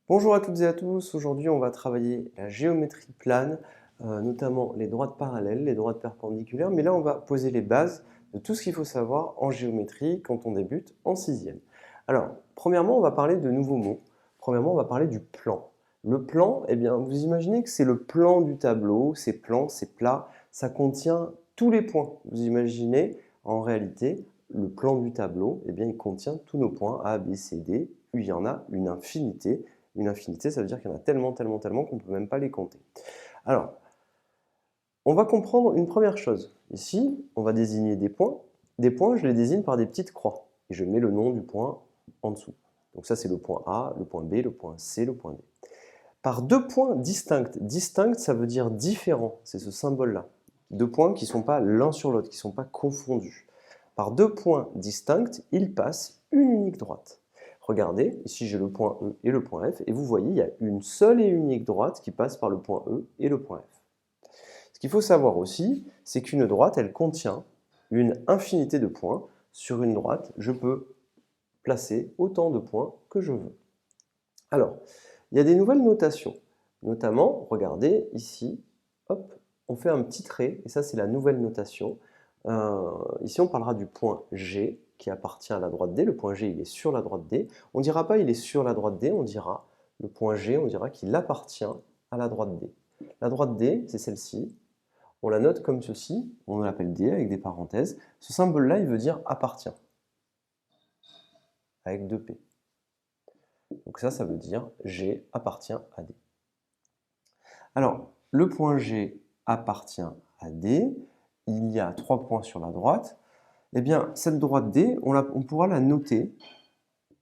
Bonjour à toutes et à tous, aujourd'hui on va travailler la géométrie plane, notamment les droites parallèles, les droites perpendiculaires, mais là on va poser les bases de tout ce qu'il faut savoir en géométrie quand on débute en sixième. Alors, premièrement on va parler de nouveaux mots, premièrement on va parler du plan. Le plan, eh bien vous imaginez que c'est le plan du tableau, c'est plan, c'est plat, ça contient tous les points. Vous imaginez en réalité le plan du tableau, eh bien il contient tous nos points A, B, C, D, il y en a une infinité. Une infinité, ça veut dire qu'il y en a tellement, tellement, tellement qu'on ne peut même pas les compter. Alors, on va comprendre une première chose. Ici, on va désigner des points. Des points, je les désigne par des petites croix. Et je mets le nom du point en dessous. Donc ça, c'est le point A, le point B, le point C, le point D. Par deux points distincts. Distinct, ça veut dire différent. C'est ce symbole-là. Deux points qui ne sont pas l'un sur l'autre, qui ne sont pas confondus. Par deux points distincts, ils passent une unique droite. Regardez, ici j'ai le point E et le point F, et vous voyez, il y a une seule et unique droite qui passe par le point E et le point F. Ce qu'il faut savoir aussi, c'est qu'une droite, elle contient une infinité de points. Sur une droite, je peux placer autant de points que je veux. Alors, il y a des nouvelles notations. Notamment, regardez ici, hop, on fait un petit trait, et ça c'est la nouvelle notation. Ici on parlera du point G qui appartient à la droite D. Le point G il est sur la droite D. On ne dira pas il est sur la droite D, on dira le point G, on dira qu'il appartient à la droite D. La droite D, c'est celle-ci. On la note comme ceci, on l'appelle D avec des parenthèses. Ce symbole-là, il veut dire appartient, avec 2P. Donc ça veut dire G appartient à D. Alors, le point G appartient à D. Il y a 3 points sur la droite. Eh bien, cette droite D, on pourra la noter,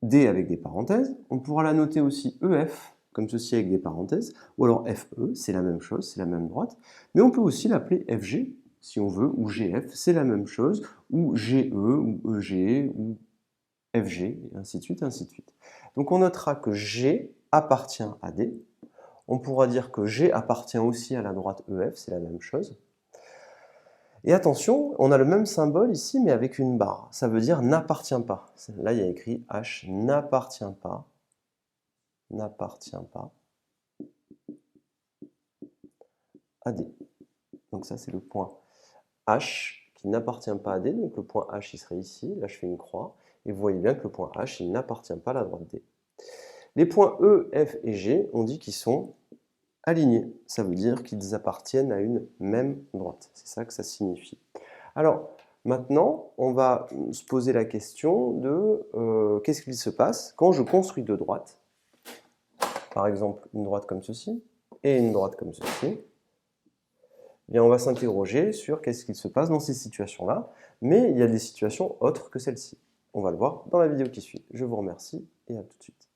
D avec des parenthèses. On pourra la noter aussi EF, comme ceci avec des parenthèses. Ou alors FE, c'est la même chose, c'est la même droite. Mais on peut aussi l'appeler FG, si on veut, ou GF, c'est la même chose. Ou GE, ou EG, ou FG, et ainsi de suite, ainsi de suite. Donc on notera que G appartient à D. On pourra dire que G appartient aussi à la droite EF, c'est la même chose. Et attention, on a le même symbole ici, mais avec une barre. Ça veut dire n'appartient pas. Là, il y a écrit H n'appartient pas à D. Donc ça, c'est le point H qui n'appartient pas à D. Donc le point H, il serait ici. Là, je fais une croix. Et vous voyez bien que le point H, il n'appartient pas à la droite D. Les points E, F et G, on dit qu'ils sont alignés. Ça veut dire qu'ils appartiennent à une même droite. C'est ça que ça signifie. Alors, maintenant, on va se poser la question de qu'est-ce qu'il se passe quand je construis deux droites. Par exemple, une droite comme ceci et une droite comme ceci. Eh bien, on va s'interroger sur qu'est-ce qu'il se passe dans ces situations-là. Mais il y a des situations autres que celle-ci. On va le voir dans la vidéo qui suit. Je vous remercie et à tout de suite.